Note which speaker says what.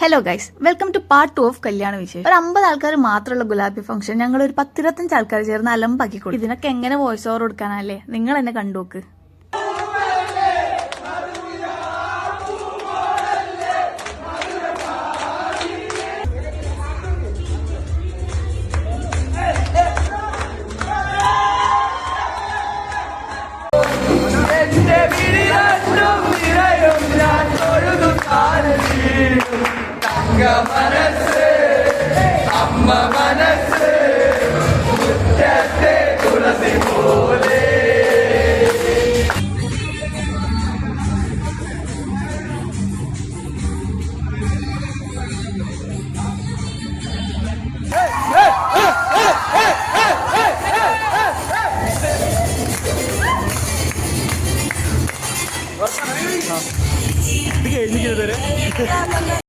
Speaker 1: Hello guys, welcome to part 2 of കല്യാണ വിശേഷം. ഒരു 50 ആൾക്കാർ മാത്രമുള്ള ഗുലാബി ഫംഗ്ഷൻ ഞങ്ങൾ ഒരു 10-25 ആൾക്കാർ ചേർന്ന് അലമ്പാക്കി കൊടുക്കും. ഇതിനൊക്കെ എങ്ങനെ വോയിസ് ഓവർ കൊടുക്കാനല്ലേ? നിങ്ങൾ എന്നെ കണ്ടുനോക്ക്.
Speaker 2: മനസ്സ് അമ്മ മനസ്സ് തുളസി പോ